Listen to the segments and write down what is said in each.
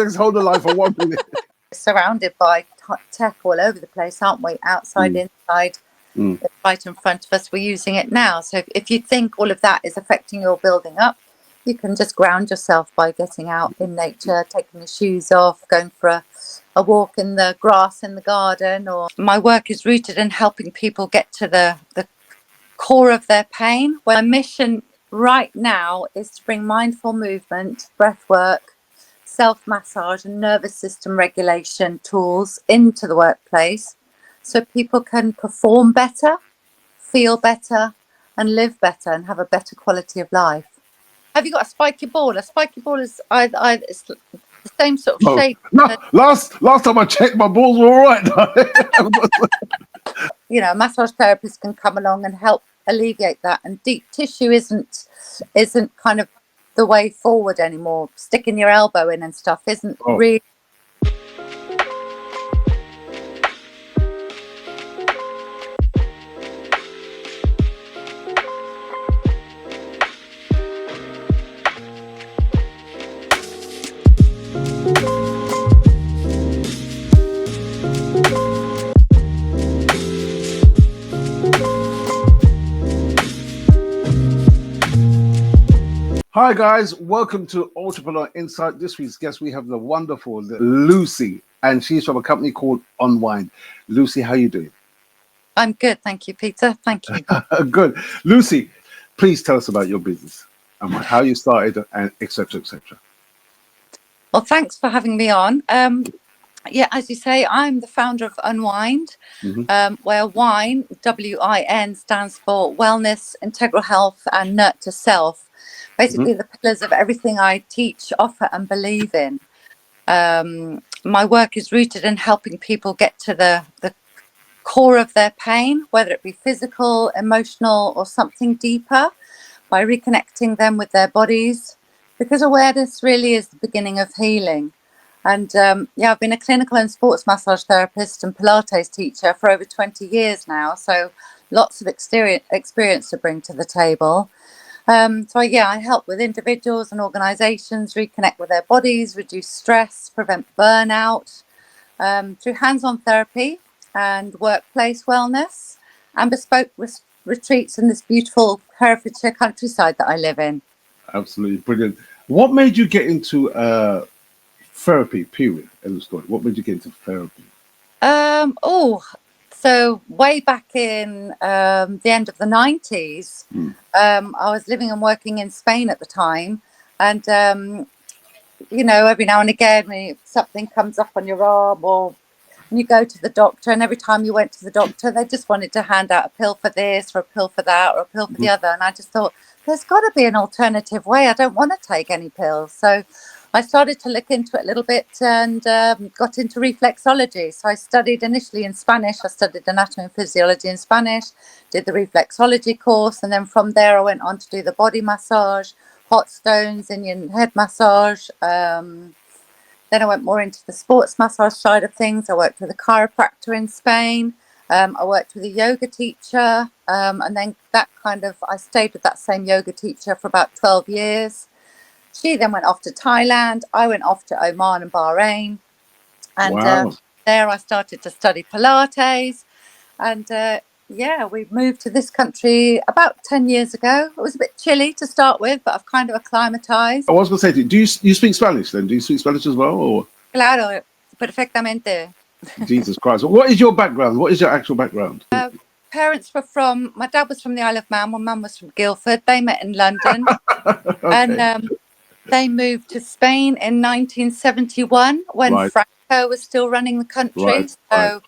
Let's hold the line for 1 minute. Surrounded by tech all over the place, aren't we? Outside, inside, right in front of us. We're using it now. So if you think all of that is affecting your building up, you can just ground yourself by getting out in nature, taking your shoes off, going for a walk in the grass in the garden. Or my work is rooted in helping people get to the core of their pain. My mission right now is to bring mindful movement, breath work, self-massage and nervous system regulation tools into the workplace so people can perform better, feel better and live better and have a better quality of life. Have you got a spiky ball? A spiky ball is it's the same sort of shape. No, last time I checked, my balls were all right. You know, a massage therapist can come along and help alleviate that, and deep tissue isn't kind of the way forward anymore. Sticking your elbow in and stuff isn't really. Hi guys, welcome to Entrepreneur Insight. This week's guest, we have the wonderful Lucy, and she's from a company called unWIND. Lucy, how are you doing? I'm good, thank you, Peter. Thank you. Good. Lucy, please tell us about your business and how you started, and etc. etc. Well, thanks for having me on. Yeah, as you say, I'm the founder of unWIND, where WIN, W-I-N, stands for Wellness, Integral Health and Nurture Self. Basically, the pillars of everything I teach, offer and believe in. My work is rooted in helping people get to the core of their pain, whether it be physical, emotional or something deeper, by reconnecting them with their bodies, because awareness really is the beginning of healing. And yeah, I've been a clinical and sports massage therapist and Pilates teacher for over 20 years now, so lots of experience to bring to the table. So yeah, I help with individuals and organizations reconnect with their bodies, reduce stress, prevent burnout, through hands-on therapy and workplace wellness and bespoke retreats in this beautiful Herefordshire countryside that I live in. Absolutely brilliant. What made you get into therapy, period, in the story? What made you get into therapy? So way back in the end of the 90s, I was living and working in Spain at the time. And, you know, every now and again, when something comes up on your arm or you go to the doctor, and every time you went to the doctor, they just wanted to hand out a pill for this or a pill for that or a pill for the other. And I just thought, there's got to be an alternative way. I don't want to take any pills. So I started to look into it a little bit and got into reflexology. So I studied initially in Spanish. I studied anatomy and physiology in Spanish, did the reflexology course. And then from there, I went on to do the body massage, hot stones, Indian head massage. Then I went more into the sports massage side of things. I worked with a chiropractor in Spain. I worked with a yoga teacher. And then I stayed with that same yoga teacher for about 12 years. She then went off to Thailand. I went off to Oman and Bahrain. And there I started to study Pilates. And yeah, we moved to this country about 10 years ago. It was a bit chilly to start with, but I've kind of acclimatized. I was going to say to you, do you speak Spanish then? Do you speak Spanish as well? Or? Claro, perfectamente. Jesus Christ. What is your background? What is your actual background? Parents were my dad was from the Isle of Man. My mum was from Guildford. They met in London. Okay. And they moved to Spain in 1971 when Franco was still running the country. So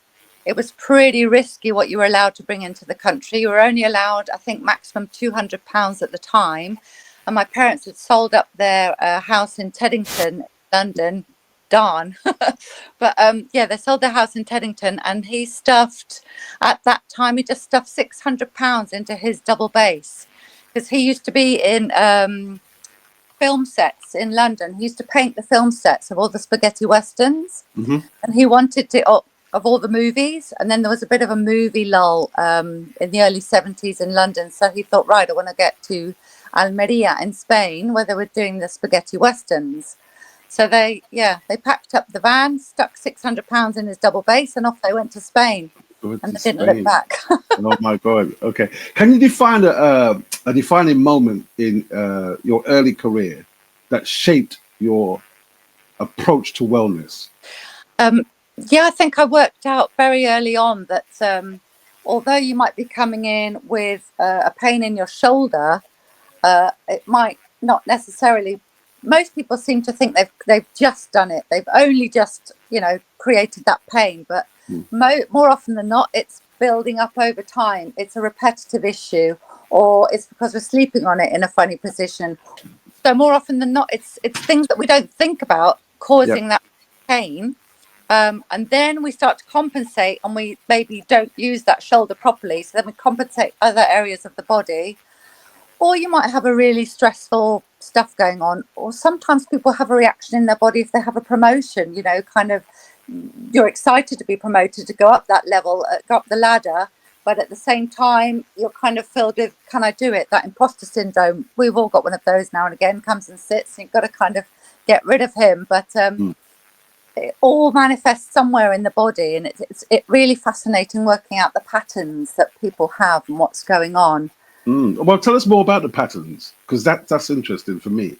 it was pretty risky what you were allowed to bring into the country. You were only allowed, I think, maximum £200 at the time. And my parents had sold up their house in Teddington, London. Darn. But yeah, they sold their house in Teddington, and he just stuffed £600 into his double bass, because he used to be in film sets in London. He used to paint the film sets of all the spaghetti westerns, and he wanted to of all the movies. And then there was a bit of a movie lull in the early 70s in London, so he thought, right, I want to get to Almeria in Spain, where they were doing the spaghetti westerns. So they packed up the van, stuck 600 pounds in his double bass, and off they went to Spain. Go And to they didn't look Spain. back. Oh my God. Okay. Can you define a defining moment in your early career that shaped your approach to wellness? Yeah, I think I worked out very early on that although you might be coming in with a pain in your shoulder, it might not necessarily. Most people seem to think they've just done it. They've only just created that pain, but more often than not, it's building up over time. It's a repetitive issue, or it's because we're sleeping on it in a funny position. So more often than not, it's things that we don't think about causing that pain. And then we start to compensate, and we maybe don't use that shoulder properly. So then we compensate other areas of the body. Or you might have a really stressful stuff going on. Or sometimes people have a reaction in their body if they have a promotion, kind of you're excited to be promoted, to go up that level, go up the ladder. But at the same time, you're kind of filled with, can I do it? That imposter syndrome. We've all got one of those now and again, comes and sits, and you've got to kind of get rid of him. But it all manifests somewhere in the body, and it's really fascinating working out the patterns that people have and what's going on. Well, tell us more about the patterns, because that's interesting for me.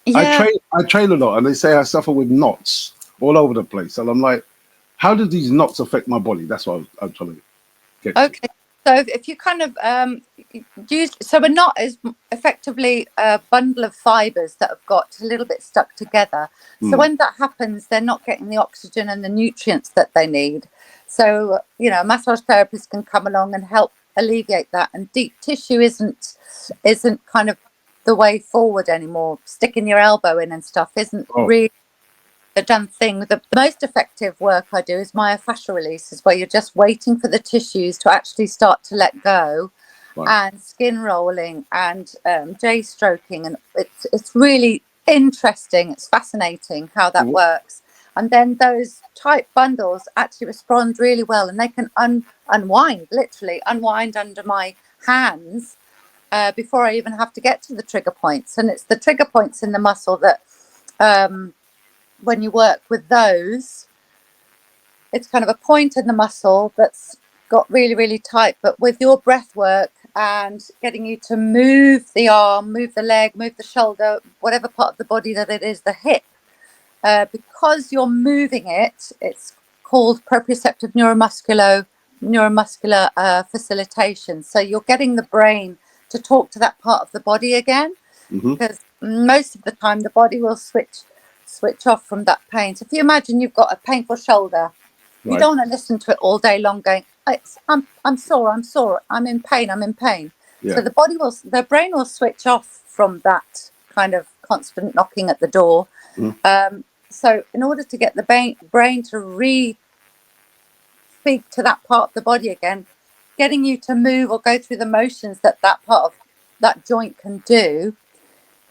Yeah. I train a lot, and they say I suffer with knots all over the place, and I'm like, how do these knots affect my body? That's what I'm trying to get to. Okay. So if you kind of so a knot is effectively a bundle of fibers that have got a little bit stuck together. So when that happens, they're not getting the oxygen and the nutrients that they need. So a massage therapist can come along and help alleviate that. And deep tissue isn't kind of the way forward anymore. Sticking your elbow in and stuff isn't really a done thing. The most effective work I do is myofascial releases, where you're just waiting for the tissues to actually start to let go, and skin rolling and J-stroking, and it's really interesting. It's fascinating how that works. And then those tight bundles actually respond really well, and they can unwind, literally unwind under my hands before I even have to get to the trigger points. And it's the trigger points in the muscle that when you work with those, it's kind of a point in the muscle that's got really, really tight. But with your breath work and getting you to move the arm, move the leg, move the shoulder, whatever part of the body that it is, the hip, because you're moving it, it's called proprioceptive neuromuscular facilitation. So you're getting the brain to talk to that part of the body again, because most of the time the body will switch off from that pain. So if you imagine you've got a painful shoulder, you don't want to listen to it all day long going, I'm sore, I'm in pain. So the brain will switch off from that kind of constant knocking at the door. So in order to get the brain to speak to that part of the body again, getting you to move or go through the motions that part of that joint can do,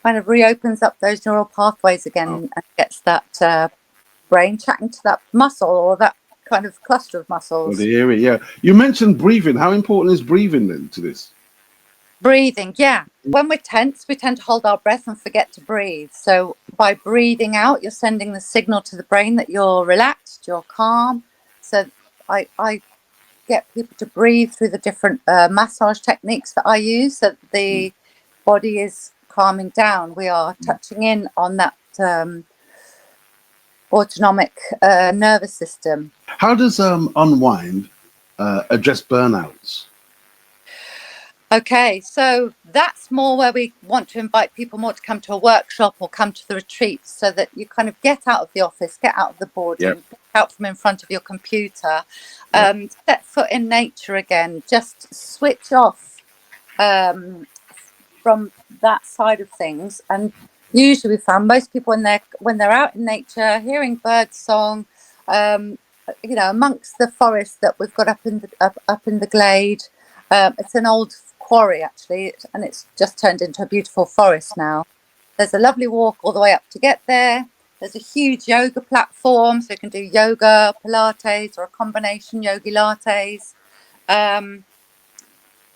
kind of reopens up those neural pathways again and gets that brain chatting to that muscle, or that kind of cluster of muscles. The area, yeah. You mentioned breathing. How important is breathing then to this? Breathing, yeah. When we're tense, we tend to hold our breath and forget to breathe. So by breathing out, you're sending the signal to the brain that you're relaxed, you're calm. So I get people to breathe through the different massage techniques that I use, so that the body is calming down. We are touching in on that autonomic nervous system. How does unwind address burnouts? Okay, so that's more where we want to invite people more to come to a workshop or come to the retreat, so that you kind of get out of the office, get out of the boardroom, get out from in front of your computer, set foot in nature again, just switch off from that side of things. And usually we found most people when they're out in nature, hearing bird song, amongst the forest that we've got up in the glade. It's an old quarry actually, and it's just turned into a beautiful forest now. There's a lovely walk all the way up to get there. There's a huge yoga platform, so you can do yoga, Pilates, or a combination yogi lattes. Then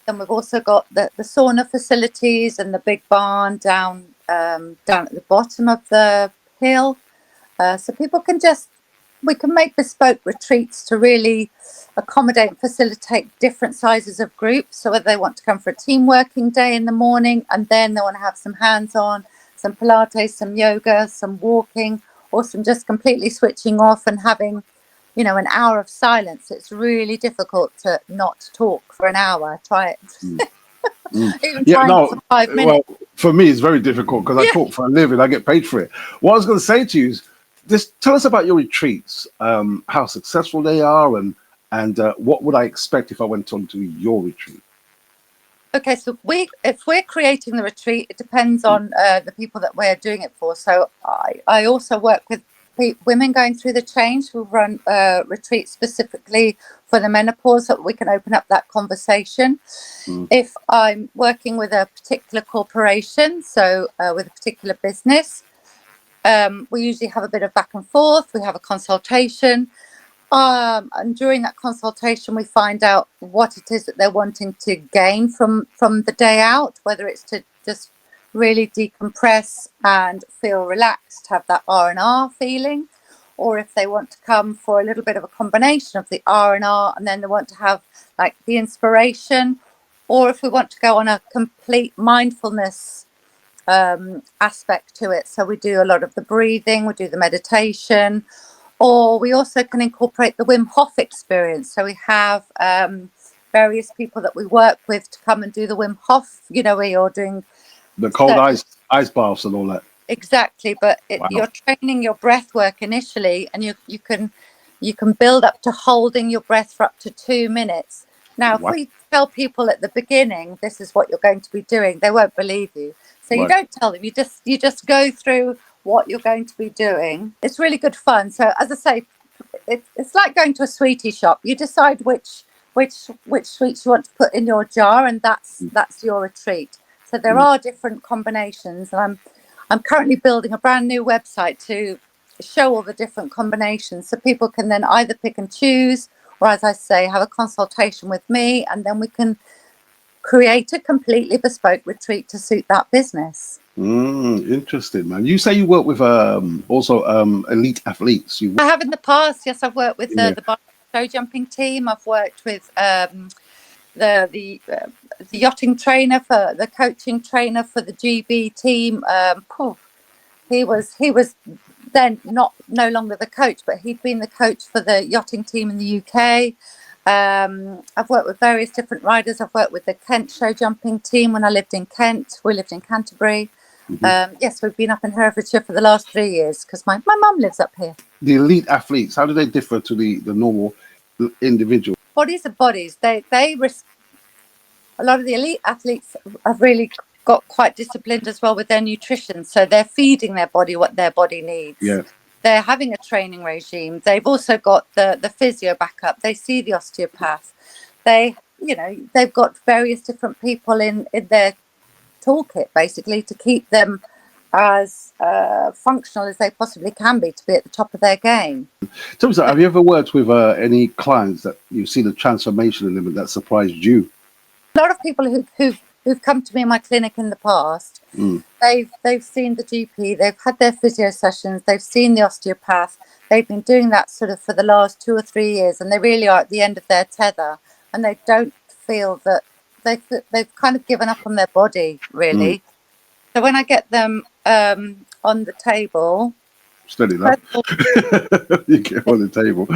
we've also got the sauna facilities and the big barn down at the bottom of the hill. So people can we can make bespoke retreats to really accommodate and facilitate different sizes of groups. So whether they want to come for a team working day in the morning, and then they want to have some hands-on, some Pilates, some yoga, some walking, or some just completely switching off and having, you know, an hour of silence. It's really difficult to not talk for an hour. Try it. Even Yeah, trying no. for 5 minutes. Well, for me, it's very difficult because I talk for a living. I get paid for it. What I was going to say to you is, just tell us about your retreats, how successful they are, and what would I expect if I went on to your retreat? Okay, so if we're creating the retreat, it depends on the people that we're doing it for. So I also work with women going through the change. We'll run retreats specifically for the menopause, so that we can open up that conversation. If I'm working with a particular corporation, so with a particular business, we usually have a bit of back and forth. We have a consultation. And during that consultation, we find out what it is that they're wanting to gain from the day out, whether it's to just really decompress and feel relaxed, have that R&R feeling, or if they want to come for a little bit of a combination of the R&R and then they want to have like the inspiration, or if we want to go on a complete mindfulness aspect to it. So we do a lot of the breathing, we do the meditation, or we also can incorporate the Wim Hof experience. So we have various people that we work with to come and do the Wim Hof, you know, where you're doing The cold ice baths and all that. Exactly, but you're training your breath work initially, and you can build up to holding your breath for up to 2 minutes. Now, if we tell people at the beginning this is what you're going to be doing, they won't believe you. So you don't tell them. You just go through what you're going to be doing. It's really good fun. So as I say, it's like going to a sweetie shop. You decide which sweets you want to put in your jar, and that's your retreat. So there are different combinations, and I'm currently building a brand new website to show all the different combinations, so people can then either pick and choose, or as I say, have a consultation with me, and then we can create a completely bespoke retreat to suit that business. Interesting, man. You say you work with also elite athletes. I have in the past, yes. I've worked with the show jumping team. I've worked with the yachting trainer, for the coaching trainer for the GB team. He was then no longer the coach, but he'd been the coach for the yachting team in the UK. I've worked with various different riders. I've worked with the Kent show jumping team when I lived in Kent. We lived in Canterbury. Yes, we've been up in Herefordshire for the last 3 years because my mum lives up here. The elite athletes, how do they differ to the normal individual? Bodies are bodies. A lot of the elite athletes have really got quite disciplined as well with their nutrition. So they're feeding their body what their body needs. Yeah. They're having a training regime. They've also got the physio backup. They see the osteopath. They've got various different people in their toolkit basically to keep them as functional as they possibly can be to be at the top of their game. Tell me, have you ever worked with any clients that you've seen a transformation in them that surprised you? A lot of people who've come to me in my clinic in the past, they've seen the GP, they've had their physio sessions, they've seen the osteopath, they've been doing that sort of for the last 2 or 3 years, and they really are at the end of their tether, and they don't feel that they've kind of given up on their body, really. So when I get them on the table, steady that. You get on the table.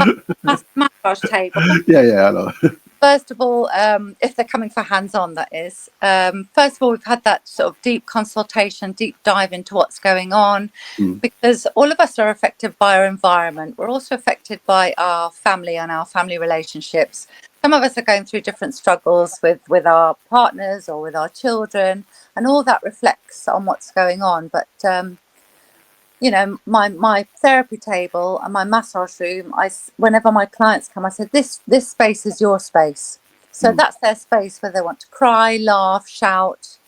Massage table. Yeah, I know. First of all, if they're coming for hands-on, that is. First of all, we've had that sort of deep consultation, deep dive into what's going on, because all of us are affected by our environment. We're also affected by our family and our family relationships. Some of us are going through different struggles with our partners or with our children, and all that reflects on what's going on. But my therapy table and my massage room, whenever my clients come, I said, this space is your space. So that's their space where they want to cry, laugh, shout,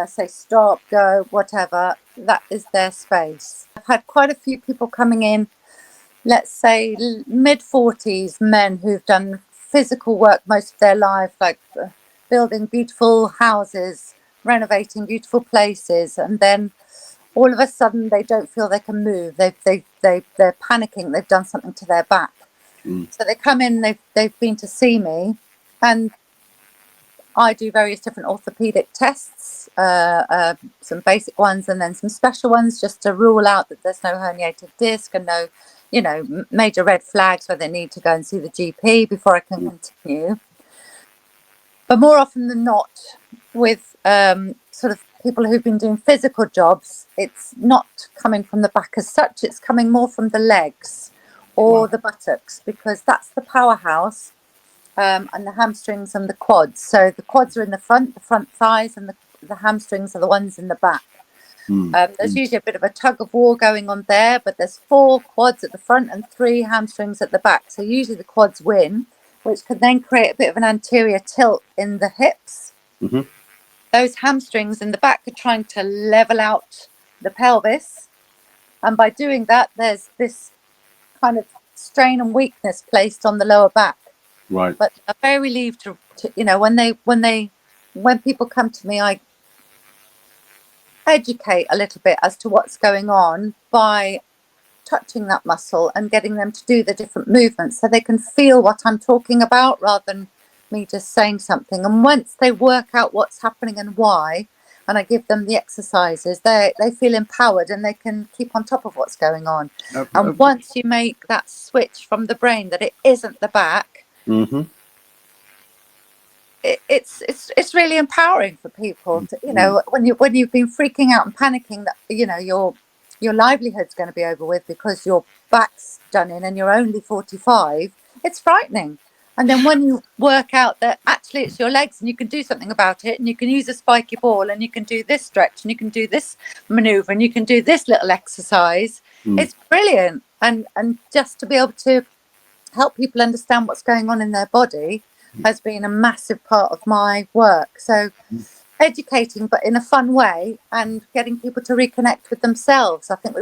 say stop, go, whatever. That is their space. I've had quite a few people coming in, let's say mid-40s, men who've done physical work most of their life, like building beautiful houses, renovating beautiful places, and then all of a sudden they don't feel they can move. They're panicking. They've done something to their back. So they come in, they've been to see me, and I do various different orthopedic tests, some basic ones and then some special ones, just to rule out that there's no herniated disc and no, major red flags where they need to go and see the GP before I can continue. But more often than not, with sort of people who've been doing physical jobs, it's not coming from the back as such, it's coming more from the legs or the buttocks, because that's the powerhouse, and the hamstrings and the quads. So the quads are in the front thighs, and the hamstrings are the ones in the back. There's usually a bit of a tug of war going on there, but there's 4 quads at the front and 3 hamstrings at the back. So usually the quads win, which can then create a bit of an anterior tilt in the hips. Those hamstrings in the back are trying to level out the pelvis, and by doing that, there's this kind of strain and weakness placed on the lower back. Right. But I'm very relieved to when people come to me, I educate a little bit as to what's going on by touching that muscle and getting them to do the different movements so they can feel what I'm talking about rather than me just saying something. And once they work out what's happening and why, and I give them the exercises, they feel empowered and they can keep on top of what's going on. And once you make that switch from the brain that it isn't the back, it's really empowering for people to, when you've been freaking out and panicking that your livelihood's going to be over with because your back's done in and you're only 45, it's frightening. And then when you work out that actually it's your legs and you can do something about it, and you can use a spiky ball and you can do this stretch and you can do this maneuver and you can do this little exercise, it's brilliant. And just to be able to help people understand what's going on in their body has been a massive part of my work. So educating, but in a fun way, and getting people to reconnect with themselves. I think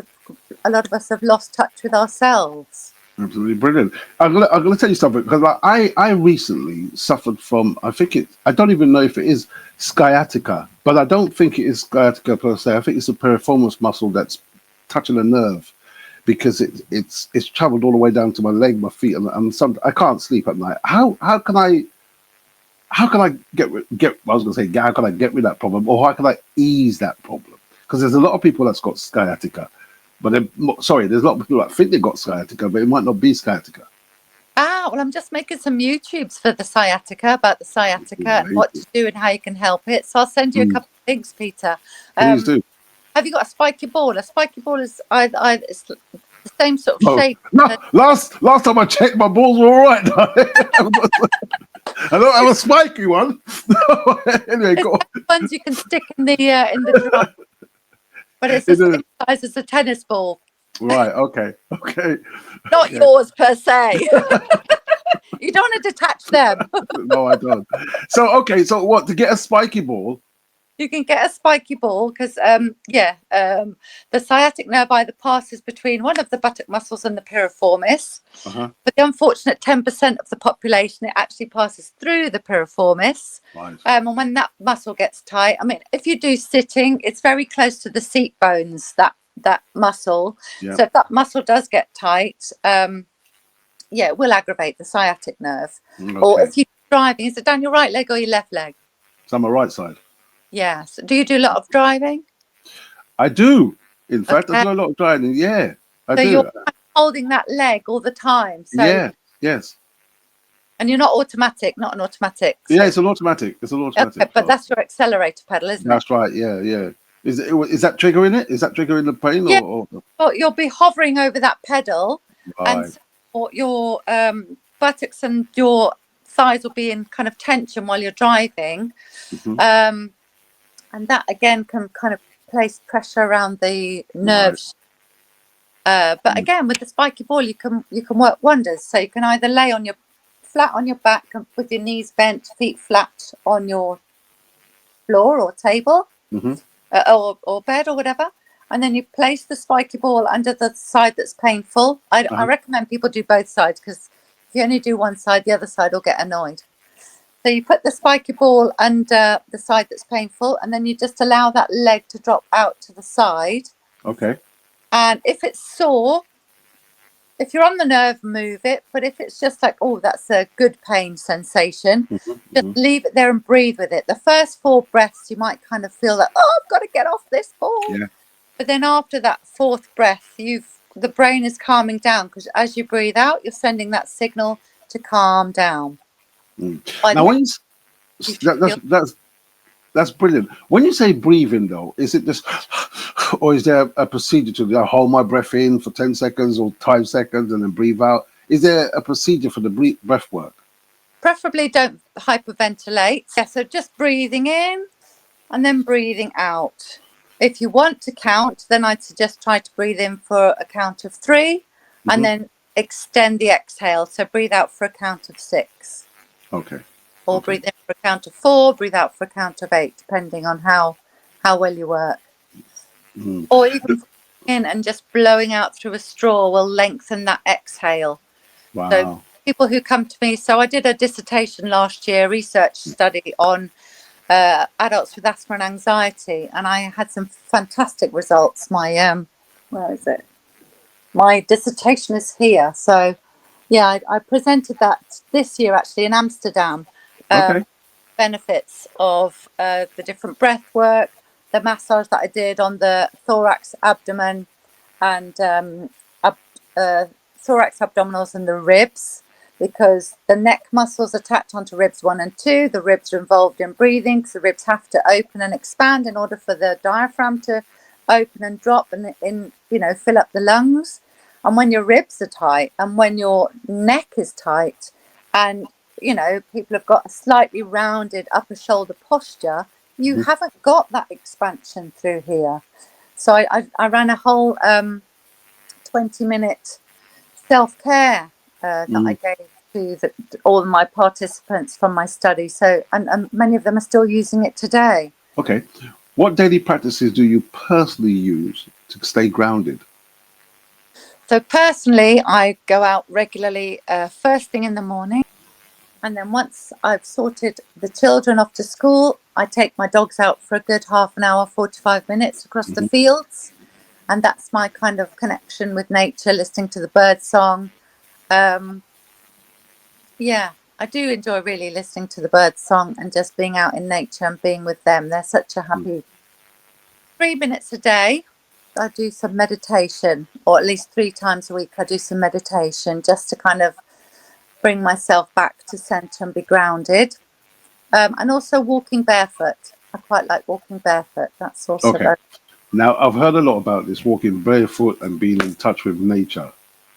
a lot of us have lost touch with ourselves. Absolutely brilliant. I'm gonna tell you something, because I recently suffered from, I don't even know if it is sciatica, but I don't think it is sciatica per se. I think it's a piriformis muscle that's touching a nerve, because it's traveled all the way down to my leg, my feet, and I can't sleep at night. How can I get I was gonna say, how can I get rid of that problem, or how can I ease that problem? Because there's a lot of people that's got sciatica. But there's a lot of people that think they've got sciatica, but it might not be sciatica. Well, I'm just making some YouTubes for the sciatica, about the sciatica and what to do and how you can help it. So I'll send you a couple of links, Peter. Please do. Have you got a spiky ball? A spiky ball is it's the same sort of shape. No, last time I checked, my balls were all right. I don't have a spiky one. Anyway, go on. Ones you can stick in the drum. But it's the same size as a tennis ball. Right, okay. Not yours per se. You don't want to detach them. No, I don't. So what, to get a spiky ball? You can get a spiky ball because, the sciatic nerve either passes between one of the buttock muscles and the piriformis. But the unfortunate 10% of the population, it actually passes through the piriformis. Right. And when that muscle gets tight, I mean, if you do sitting, it's very close to the seat bones, that muscle. Yeah. So if that muscle does get tight, it will aggravate the sciatic nerve. Okay. Or if you're driving, is it down your right leg or your left leg? It's on my right side. Yes. Do you do a lot of driving? I do. In fact, I do a lot of driving. Yeah, I do. So you're holding that leg all the time. So, yeah. Yes. And you're not automatic, not an automatic. So. Yeah, it's an automatic. Okay, but that's your accelerator pedal, isn't it? That's right. Yeah. Is that triggering it? Is that triggering the pain? Yeah. Or? Well, you'll be hovering over that pedal, Right. and so your buttocks and your thighs will be in kind of tension while you're driving. And that again can kind of place pressure around the nerves. Right. But again, with the spiky ball, you can work wonders. So you can either lay flat on your back with your knees bent, feet flat on your floor or table, or bed or whatever, and then you place the spiky ball under the side that's painful. I recommend people do both sides, because if you only do one side, the other side will get annoyed. So you put the spiky ball under the side that's painful, and then you just allow that leg to drop out to the side, Okay. And if it's sore, if you're on the nerve, move it. But if it's just like, oh, that's a good pain sensation, just leave it there and breathe with it. The first 4 breaths, you might kind of feel like, oh, I've got to get off this ball. Yeah. But then after that 4th breath, the brain is calming down, because as you breathe out, you're sending that signal to calm down. Now, when You that's brilliant. When you say breathing, though, is it just, or is there a procedure to hold my breath in for 10 seconds or 5 seconds and then breathe out? Is there a procedure for the breath work? preferably don't hyperventilate. Yeah, so just breathing in and then breathing out. If you want to count, then I'd suggest try to breathe in for a count of 3 and then extend the exhale. So breathe out for a count of 6. Okay. Or breathe in for a count of 4, breathe out for a count of 8, depending on how well you work. Or even in and just blowing out through a straw will lengthen that exhale. Wow. So people who come to me, so I did a dissertation last year, research study on adults with asthma and anxiety, and I had some fantastic results. My where is it? My dissertation is here. So yeah, I presented that this year actually in Amsterdam. Benefits of the different breath work, the massage that I did on the thorax, abdomen, and thorax, abdominals, and the ribs, because the neck muscles attach onto ribs 1 and 2. The ribs are involved in breathing, because the ribs have to open and expand in order for the diaphragm to open and drop and fill up the lungs. And when your ribs are tight and when your neck is tight, and people have got a slightly rounded upper shoulder posture, you haven't got that expansion through here. So I ran a whole 20-minute self-care that I gave to all of my participants from my study. So and many of them are still using it today. Okay. What daily practices do you personally use to stay grounded? So personally, I go out regularly first thing in the morning. And then once I've sorted the children off to school, I take my dogs out for a good half an hour, 45 minutes across the fields. And that's my kind of connection with nature, listening to the bird song. Yeah, I do enjoy really listening to the bird song and just being out in nature and being with them. They're such a happy 3 minutes a day. I do some meditation, or at least 3 times a week I do some meditation, just to kind of bring myself back to center and be grounded. And also walking barefoot. I quite like walking barefoot. That's also Okay. Now, I've heard a lot about this, walking barefoot and being in touch with nature.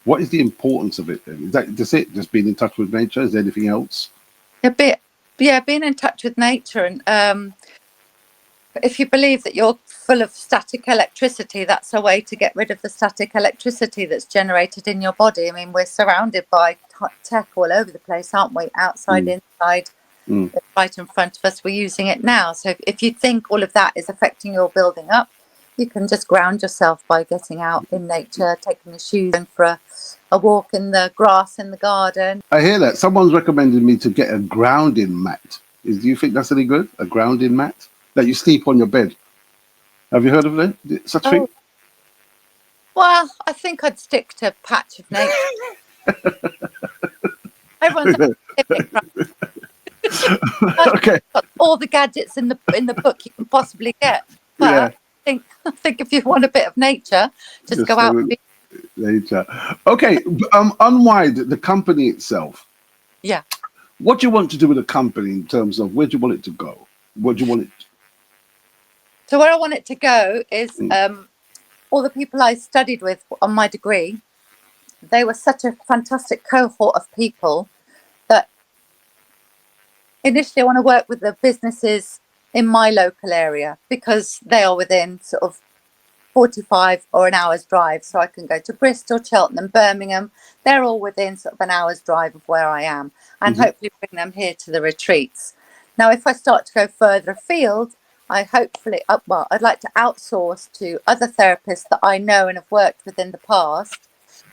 What is the importance of it then? Is that just it? Just being in touch with nature? Is there anything else? a bit, yeah, being in touch with nature. And if you believe that you're full of static electricity, that's a way to get rid of the static electricity that's generated in your body. I mean, we're surrounded by tech all over the place, aren't we? Outside, inside, right in front of us. We're using it now. So if you think all of that is affecting your building up, you can just ground yourself by getting out in nature, taking your shoes in for a walk in the grass in the garden. I hear that. Someone's recommended me to get a grounding mat. Do you think that's any good? A grounding mat that you sleep on your bed? Have you heard of that? Such thing? Well, I think I'd stick to patch of nature. Everyone's okay. got all the gadgets in the book you can possibly get. But I think if you want a bit of nature, just go out and be nature. Okay, unWIND, the company itself. Yeah. What do you want to do with the company in terms of where do you want it to go? What do you want it? So where I want it to go is all the people I studied with on my degree. They were such a fantastic cohort of people that initially I want to work with the businesses in my local area, because they are within sort of 45 or an hour's drive. So I can go to Bristol, Cheltenham, Birmingham. They're all within sort of an hour's drive of where I am, and hopefully bring them here to the retreats. Now, if I start to go further afield, I'd like to outsource to other therapists that I know and have worked with in the past,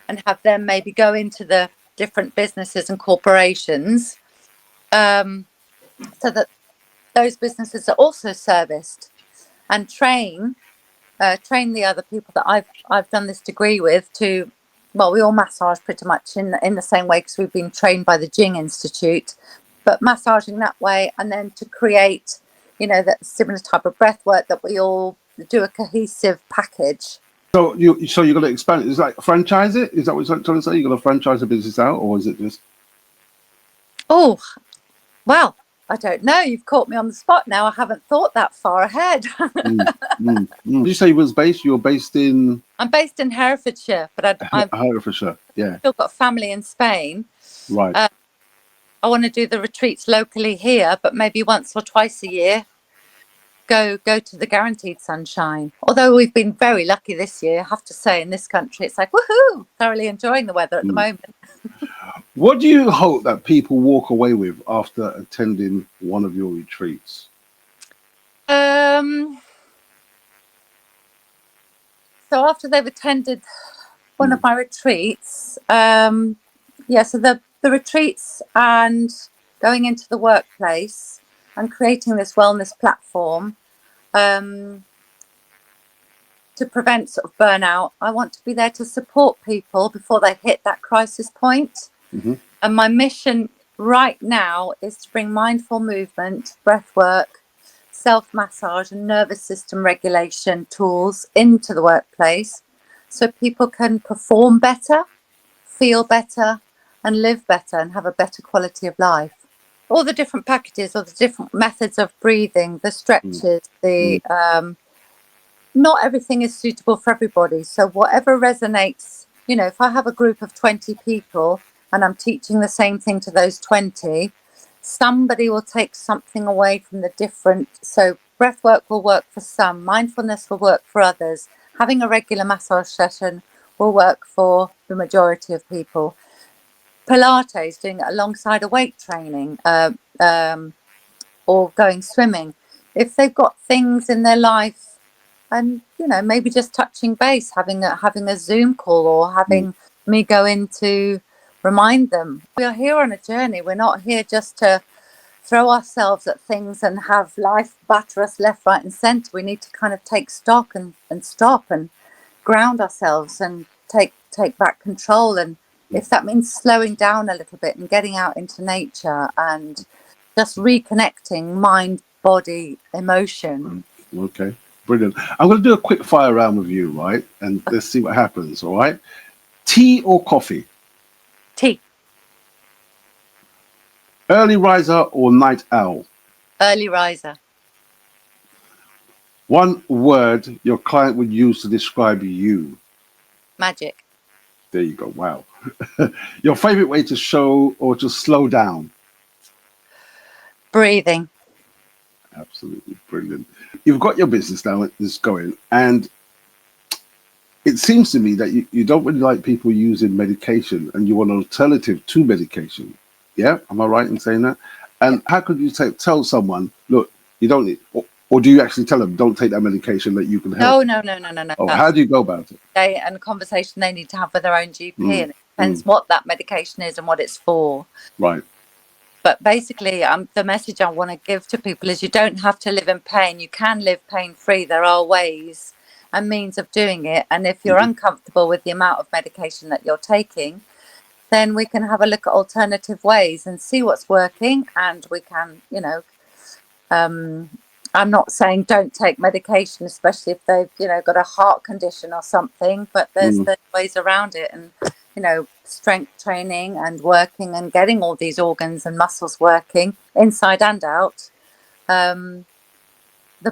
and have them maybe go into the different businesses and corporations, so that those businesses are also serviced, and train train the other people that I've done this degree with to, well, we all massage pretty much in the same way because we've been trained by the Jing Institute, but massaging that way, and then to create, you know, that similar type of breath work that we all do a cohesive package. So you're going to expand it. Is like franchise it? Is that what you're trying to say? You're going to franchise the business out, or is it just? Oh, well, I don't know. You've caught me on the spot now. I haven't thought that far ahead. Did you say you was based? You're based in? I'm based in Herefordshire, but I've Herefordshire. Yeah. still got family in Spain. Right. I want to do the retreats locally here, but maybe once or twice a year. Go to the guaranteed sunshine. Although we've been very lucky this year, I have to say, in this country, it's like, woohoo, thoroughly enjoying the weather at the moment. What do you hope that people walk away with after attending one of your retreats? So after they've attended one of my retreats, so the retreats and going into the workplace and creating this wellness platform to prevent sort of burnout. I want to be there to support people before they hit that crisis point. And my mission right now is to bring mindful movement, breath work, self-massage and nervous system regulation tools into the workplace so people can perform better, feel better, and live better and have a better quality of life. All the different packages, or the different methods of breathing, the stretches, not everything is suitable for everybody. So whatever resonates, you know, if I have a group of 20 people and I'm teaching the same thing to those 20, somebody will take something away from the different. So breath work will work for some, mindfulness will work for others. Having a regular massage session will work for the majority of people. Pilates, doing it alongside a weight training, or going swimming. If they've got things in their life, and you know, maybe just touching base, having a Zoom call, or having me go in to remind them we are here on a journey. We're not here just to throw ourselves at things and have life batter us left, right, and centre. We need to kind of take stock and stop and ground ourselves and take back control. And if that means slowing down a little bit and getting out into nature and just reconnecting mind, body, emotion. Okay, brilliant. I'm going to do a quick fire round with you, right? And let's see what happens, all right? Tea or coffee? Tea. Early riser or night owl? Early riser. One word your client would use to describe you? Magic. There you go. Wow. Your favorite way to show or to slow down? Breathing. Absolutely brilliant. You've got your business now, it's going, and it seems to me that you don't really like people using medication and you want an alternative to medication. Yeah? Am I right in saying that? And how could you tell someone, look, you don't need, or do you actually tell them, don't take that medication, that you can help? No. Oh, how do you go about it? And a conversation they need to have with their own GP, and it depends what that medication is and what it's for. Right. But basically, the message I want to give to people is you don't have to live in pain. You can live pain-free. There are ways and means of doing it. And if you're uncomfortable with the amount of medication that you're taking, then we can have a look at alternative ways and see what's working. And we can, you know, I'm not saying don't take medication, especially if they've, you know, got a heart condition or something, but there's ways around it. And, you know, strength training and working and getting all these organs and muscles working inside and out. The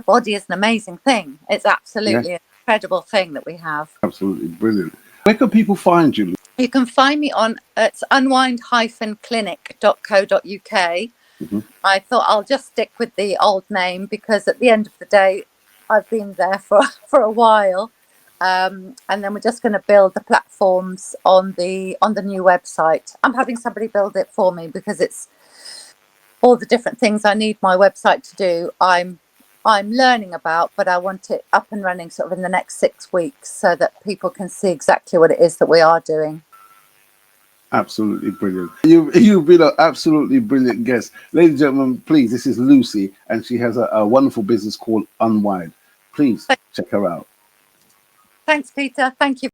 body is an amazing thing. It's absolutely an incredible thing that we have. Absolutely brilliant. Where can people find you? You can find me on it's unwind-clinic.co.uk. I thought I'll just stick with the old name because at the end of the day, I've been there for a while. And then we're just going to build the platforms on the new website. I'm having somebody build it for me because it's all the different things I need my website to do. I'm learning about, but I want it up and running sort of in the next 6 weeks so that people can see exactly what it is that we are doing. Absolutely brilliant. You've been an absolutely brilliant guest. Ladies and gentlemen, please, this is Lucy, and she has a wonderful business called unWIND. Please check her out. Thanks, Peter. Thank you.